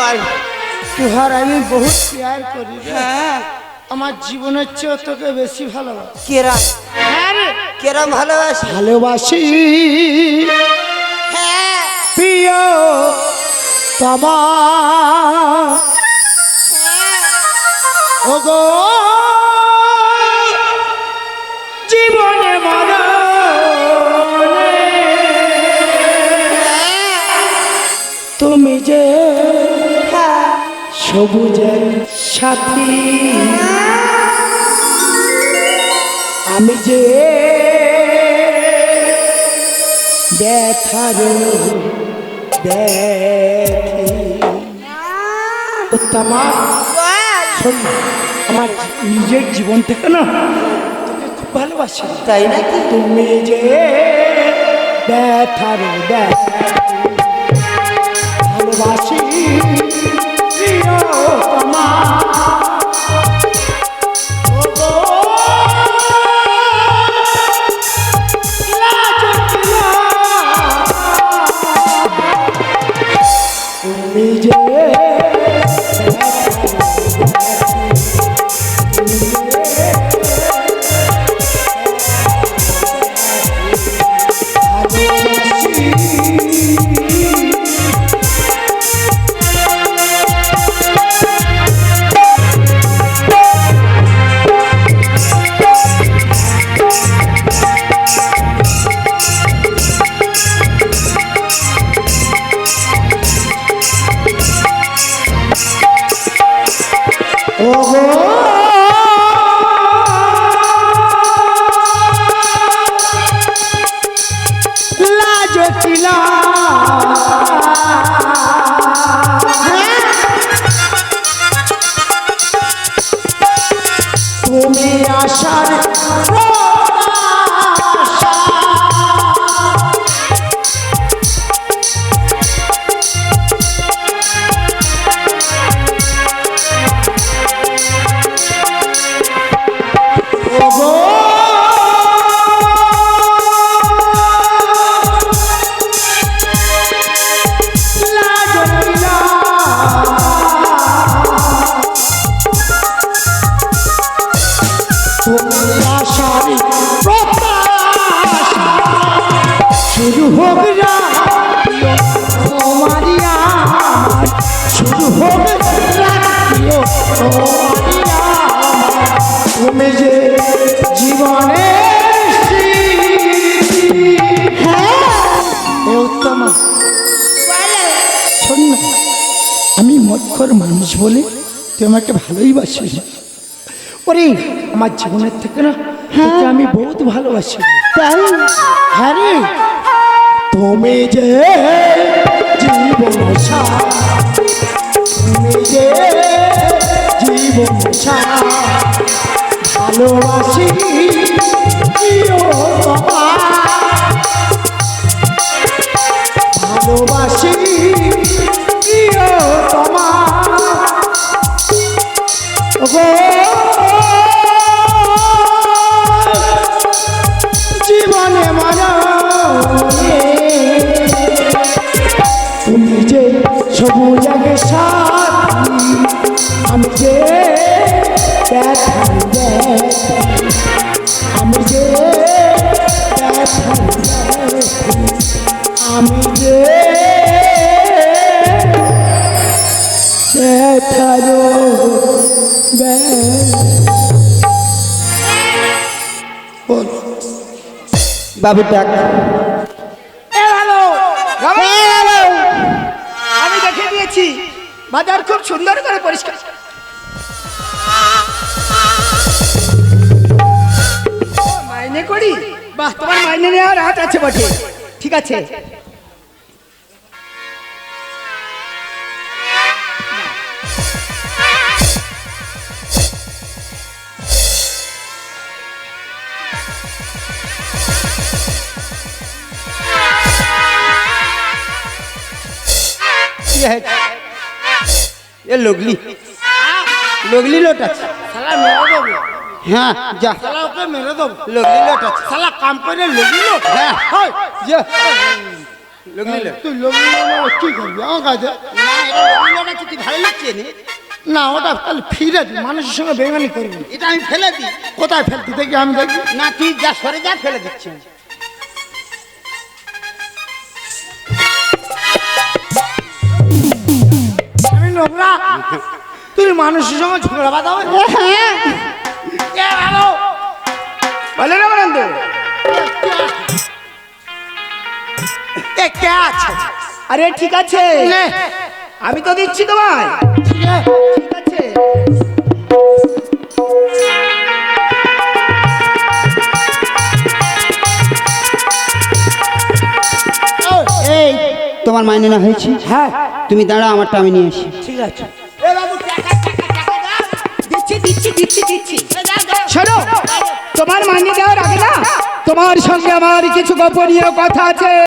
तुहार আমি बहुत प्यार करी হ্যাঁ আমার জীবনের চেয়ে তোকে বেশি ভালোবাসি কেরা হ্যাঁ রে কেরা ভালোবাসি ভালোবাসি হ্যাঁ প্রিয় তোমার ওগো জীবনে মরণে তুমি যে সবুজের সাথী আমি যে ব্যথার দেখি তোমার শোন আমার নিজের জীবন থেকে না তোকে খুব ভালোবাসি তাই নাকি তুমি যে ব্যথার ভালোবাসি প্রিয় তোমার তুমি যে তুমি আশার শুরু হোক তোমারিয়া শুরু হোক তুমি যে জীবনে উত্তম শোন না আমি মৎখর মানুষ বলে তুই আমাকে ভালোই বাসিস ওরে আমার জীবনের থেকে না তোকে আমি বহুত ভালোবাসি তাই হ্যাঁ রে তুমি যে জীবন তুমি যে জীবন ভালোবাসি প্রিয় তোমার ভালোবাসি প্রিয় তোমার জীবনে মরণে তুমি যে সবুজের সাথী আমি যে ব্যথার আমি যে ব্যথার আমি যে ব্যথার বাবু ডাক আমি দেখে দিয়েছি বাজার খুব সুন্দর করে পরিষ্কার মাইনে করি বাহ তোমার মাইনে নেওয়ার হাত আছে বটে ঠিক আছে ये लोगली लोगली लोट আছে শালা মেরে দেবো হ্যাঁ যা শালা ওকে মেরে দেবো লোগলি লোট আছে শালা কাম করে লগলি লোট হ্যাঁ হয় যা লগলি লোট তুই লোক কি করবি আমার কাছে? না এটা লগলি লোট আছে, তুই ভালো লাগছে নি? না ওটা তাহলে ফিরে দিই, মানুষের সঙ্গে বেইমানি করবি। এটা আমি ফেলে দিই। কোথায় ফেলতি দেখি আমি দেখি। না তুই যা সরে যা, ফেলে দিচ্ছি আমি। আমি নোংরা, তুই মানুষের সঙ্গে ঝগড়া বাঁধাও। এ ভালো বলে না বন্ধু, এ কে আছে? আরে ঠিক আছে, নে, আমি তো দিচ্ছি তোমায়। ঠিক আছে। ঠিক আছে, এই তোমার মাইনে না হয়েছে? হ্যাঁ তুমি দাঁড়া, আমারটা আমি নিয়ে আসি। ঠিক আছে। দিচ্ছি। শোনো, তোমার মাইনে দেওয়ার আগে না তোমার সঙ্গে আমার কিছু গোপনীয় কথা আছে।